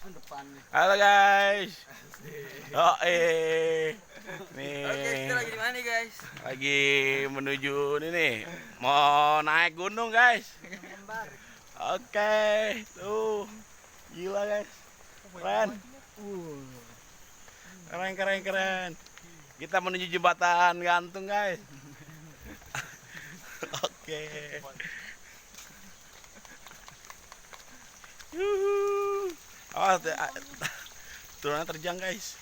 Halo guys. Oh Oke, nih kita lagi di mana nih guys? lagi menuju ini nih, mau naik gunung guys. Oke, tuh gila guys, keren, keren keren keren. Kita menuju jembatan gantung guys. Oke. Yuhu. Oh, turunnya terjang guys.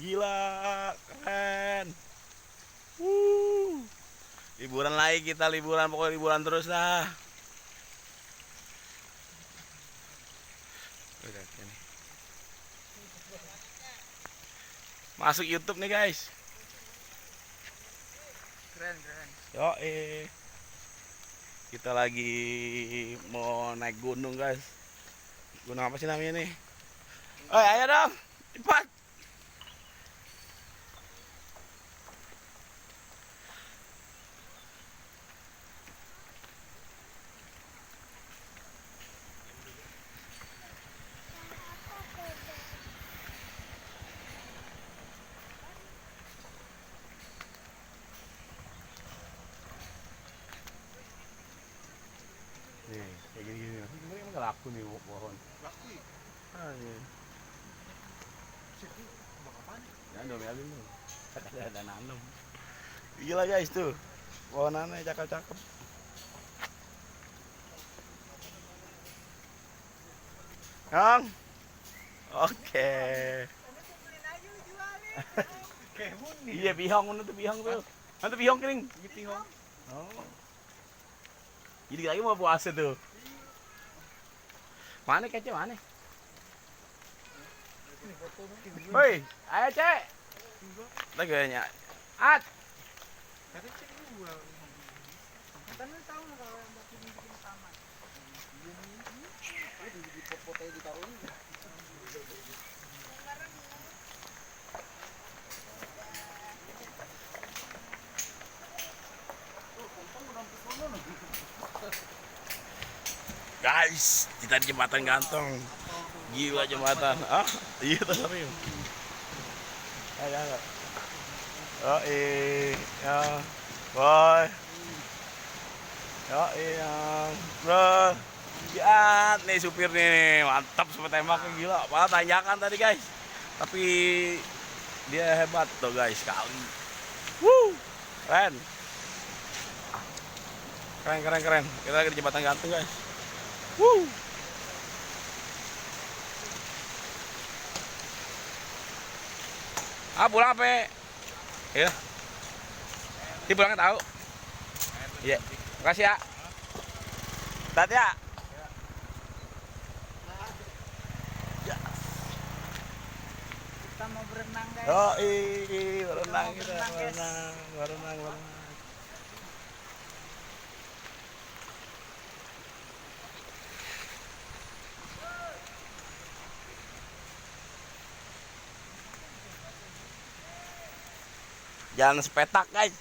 Gila, keren. Liburan lagi kita, liburan, pokoknya liburan terus dah. Masuk YouTube nih guys. Keren, keren. Yo, kita lagi mau naik gunung guys. Gunung apa sih namanya nih? Oh, ayo dong, cepat. Nih, kayak gini-gini. Ini emang gak laku nih pohon. Laku ya? Ah, iya. Jangan dong, ya dulu. Ada nanam. Gila guys tuh. Pohonannya cakep-cakep. Kang. Oke. Iya, pihong mana tuh pihong tuh. Mana pihong kering? Ini pihong. Oh. Jadi lagi mau puasa tuh. Mana kece mana? Woi, ayo cek. Lagi kayaknya. At. Kata cek dua. Katanya tahu lah kalau yang bikin taman. Ini di foto ditaruh ini. Guys, kita di jembatan gantung. Gila jembatan. Ah, iya tuh serius. Ayo. Oh ya, boy. Iya, bro. Ya, nih supir nih, mantap super tembaknya gila. Malah tanjakan tadi guys. Tapi dia hebat tuh guys sekali. Keren. Keren keren keren. Kita lagi di jembatan gantung guys. Ah, pulang apa? Ya. Di pulangnya tahu. Iya. Makasih ya. Tati ya. Kita mau berenang guys. Oh, berenang kita, berenang. Jalan sepetak guys.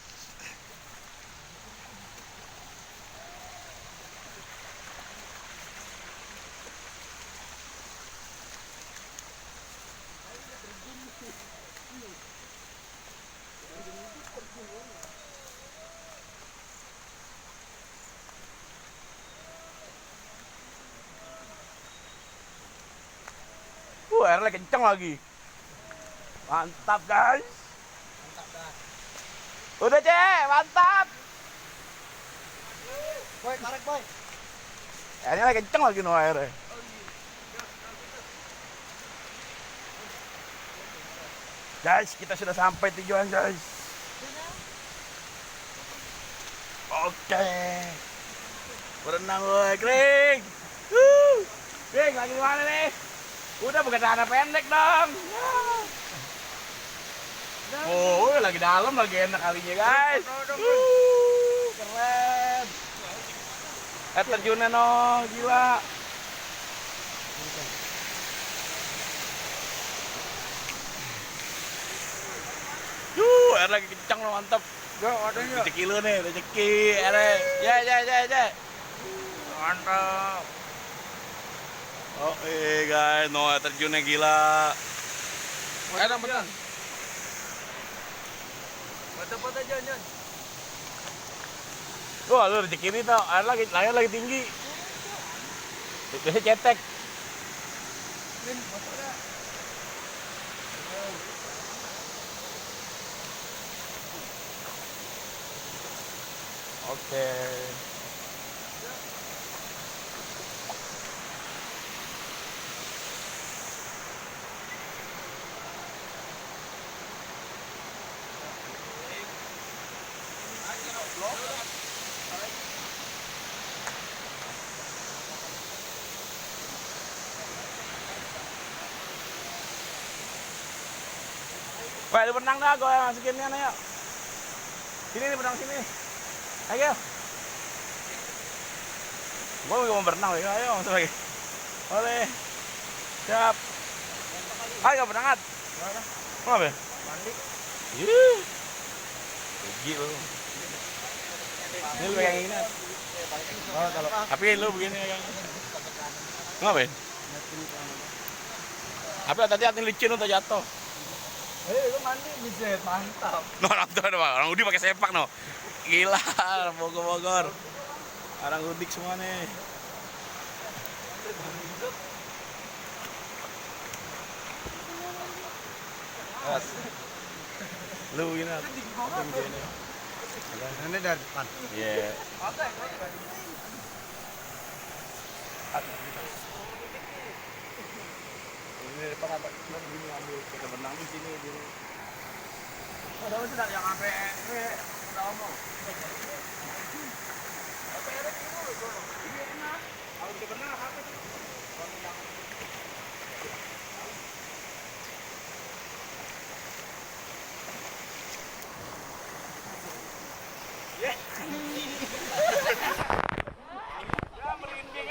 Airnya kenceng lagi. Mantap guys. Mantap dah. Udah cek, mantap. Boy, tarik boy. Airnya lagi kenceng lagi no airnya. Guys, kita sudah sampai tujuan guys. Oke. Berenang woy, kering. Kring, lagi di mana nih? Udah bukan celana pendek dong. Oh, lagi dalam, lagi enak kalinya guys. Keren. Terjunnya no, gila. Air lagi kencang loh, mantap. Adanya. Rezeki lu nih, rezeki. Ya. Mantap. Oke guys, no air terjunnya gila. Enak bener. Foto-foto Jon. Wah, lu rezeki ini tau, air lagi tinggi. Biasanya cetek. Min, foto dah. Oke. Wah, lu benang dah, gue masukin ini ayo. Sini nih benang sini. Ayo. Gue mau berenang, ayo masuk lagi. Boleh. Siap. Ayo berenang. Mau apa? Mandi. Ih. Rugi lu. Ini lu pegang ini. Oh, kalau Tapi lu begini pegang. Ngapain? Tapi hati-hati licin untuk jatuh. itu mandi bisa mantap. No, orang tuh ada orang Udi pakai sepak no. Gila, Bogor. Orang udik semua nih. As. Lu gini. Ini dari depan. Iya. Ini depan apa? Cuma begini ambil kita berenang di sini dulu. Ada sudah yang sampai udah ngomong. Ini enak. Kalau kita berenang apa sih? Ya merinding,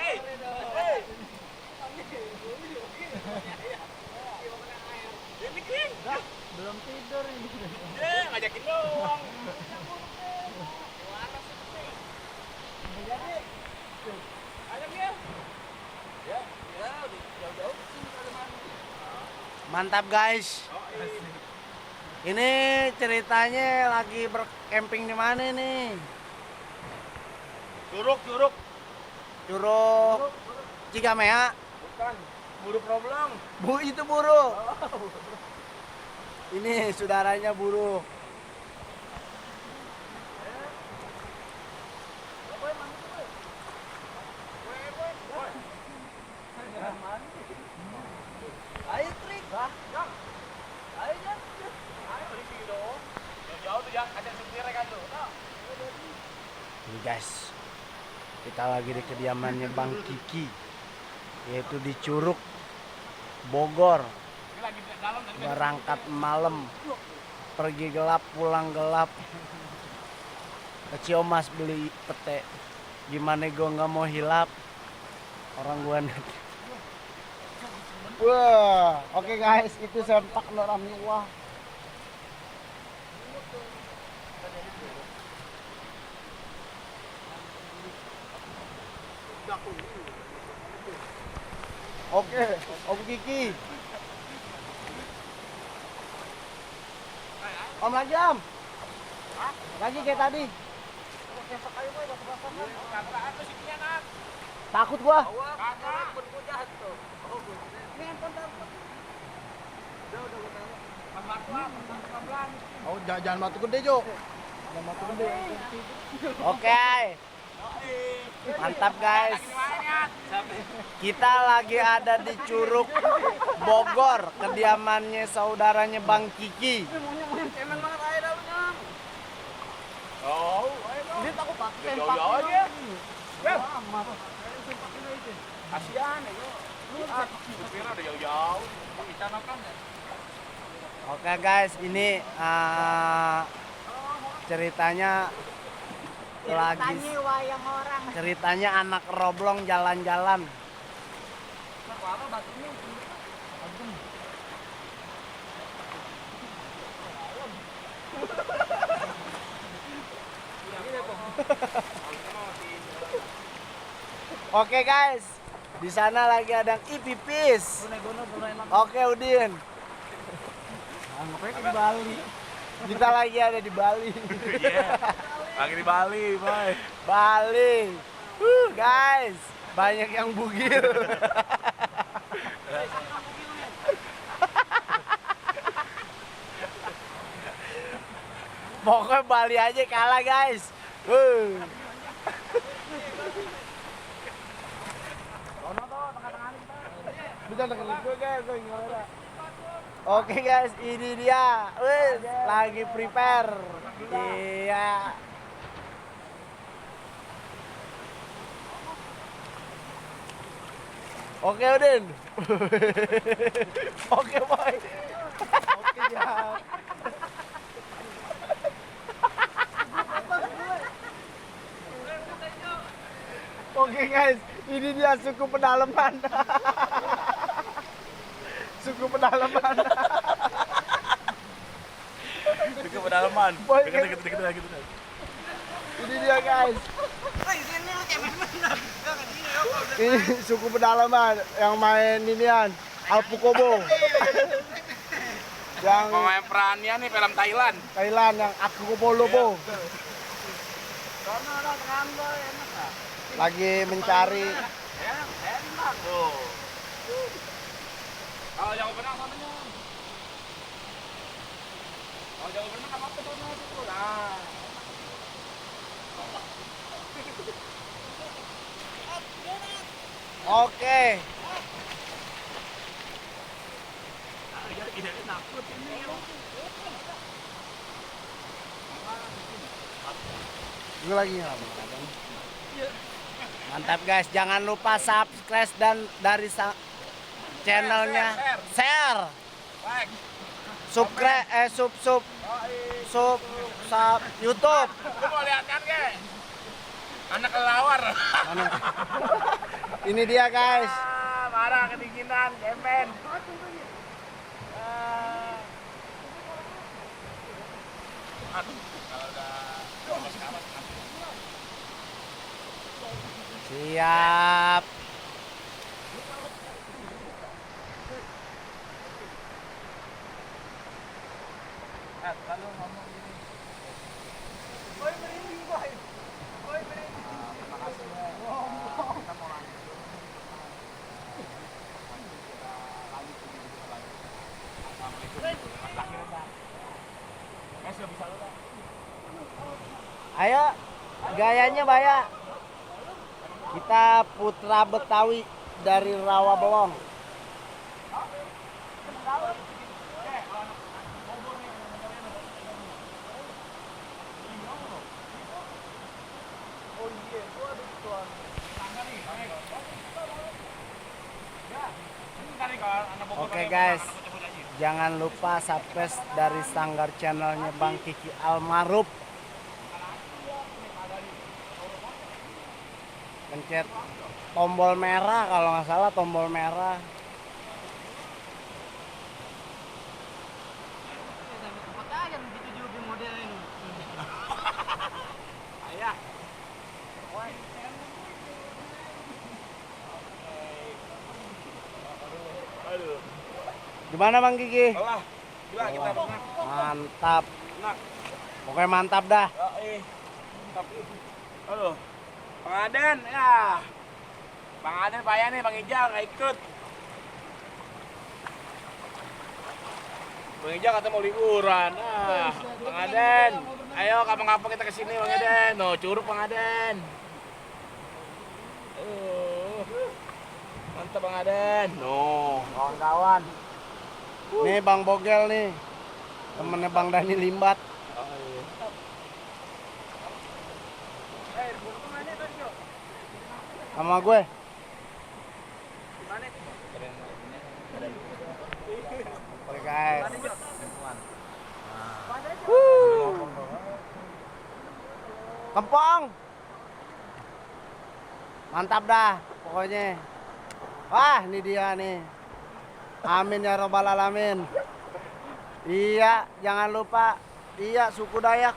Ini King. Belum tidur ini. Ngajakin doang. Mantap guys. Ini ceritanya lagi bercamping di mana nih? Curug. Curug Cigamea. Bukan. Buru problem. Itu buruk. Ini saudaranya buruk. Ayo trik. Ayo jangan. Ayo di sini dong. Jauh tuh ya, ada supirnya kan tuh. Ini guys, kita lagi di kediamannya Bang Kiki, yaitu di Curug Bogor. Ini lagi di dalam tadi. Berangkat malam, pergi gelap, pulang gelap. Ke Ciomas beli pete. Gimana gue nggak mau hilap? Orang gue nanti. Wah, oke guys, itu sempak norami wah. Oke, Om Kiki. Om lagi Om. Lagi kayak tadi. Takut gua. Oh, jangan batu gede, Jo. Jangan batu gede. Oke. Mantap guys. Kita lagi ada di Curug Bogor, kediamannya saudaranya Bang Kiki. Oh, Ini aku pakai jauh-jauh aja. Kasihan ya, supirnya udah jauh-jauh. Pakai channel kan ya. Oke guys, ini ceritanya lagi wayang orang. ceritanya anak roblong jalan-jalan. Oke guys, Di sana lagi ada Ipipis. Oke, Udin. Ngapain ke Bali? Kita lagi ada di Bali. Iya. Lagi di Bali, boy. Bali. Guys, banyak yang bugil. Pokoknya Bali aja kalah, guys. Bisa dengerin gue, guys. Oke, guys, ini dia. Wih, lagi prepare. Iya. Oke, Udin. Oke, boy. Oke, ya. Oke, guys, ini dia suku pedalaman. Suku pedalaman. Ke pedalaman. Boy, Deket. Ini dia, guys. Ini suku pedalaman yang main inian Alpukobo. Yang Pemain perannya nih film Thailand. Thailand yang Alpukobo. Lagi mencari. Enak tuh. Kalau jago benang sananya. Kalau jago benang apa tuh tuh. Nah. Oke. Gue lagi ngomong. Mantap, guys, jangan lupa subscribe dan dari channelnya share. Like. Subscribe sub YouTube. Lu mau lihat kan, ge? Anak kelawar. Mana? Ini dia, guys. Marah kedinginan, cemen. Aduh, kalau udah kawas. Siap. Kalau ngomong gini. Boy, merinding, boy. Boy, merinding. Terima kasih ya. Kita mau lanjut. Ayo, gayanya Baya. Kita putra Betawi dari Rawabelong. Oke, guys, jangan lupa subscribe dari Sanggar channelnya Bang Kiki Almaruf. Pencet tombol merah, kalau nggak salah tombol merah. Gimana Bang Kiki? Alah, gila kita berenang. Mantap. Enak. Pokoknya mantap dah. Aduh. Bang Aden, ya. Bang Aden payah nih, Bang Ijal nggak ikut. Bang Ijal kata mau liburan. Bang Aden, ayo kapan-kapan kita kesini Bang Aden. No, curug Bang Aden. Mantap Bang Aden. No, Kawan-kawan. Nih Bang Bogel nih. Temennya Bang Dani Limbat. Sama gue. Oke, guys. Kempong. Mantap dah pokoknya. Wah, ini dia nih. Amin ya robbal alamin. Iya, jangan lupa. Iya, suku Dayak.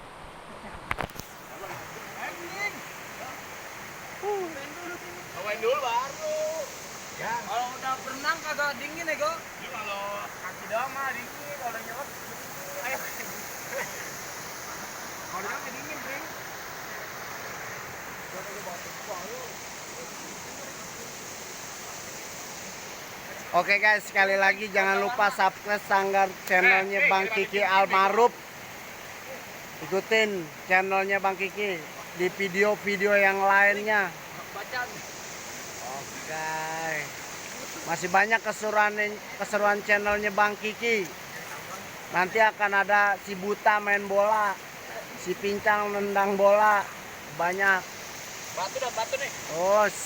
Main dulu baru. dingin ya, Go. Ini kalau kaki doang mah dingin, kalau udah nyelot. Ayo. Kalau dia dingin, Breng. Oke guys, sekali lagi jangan lupa subscribe sanggar channelnya Bang Kiki Almarhum. Ikutin channelnya Bang Kiki di video-video yang lainnya. Bacan. Oke. Masih banyak keseruan channelnya Bang Kiki. Nanti akan ada si Buta main bola, si Pincang nendang bola, banyak. Batu nih. Terus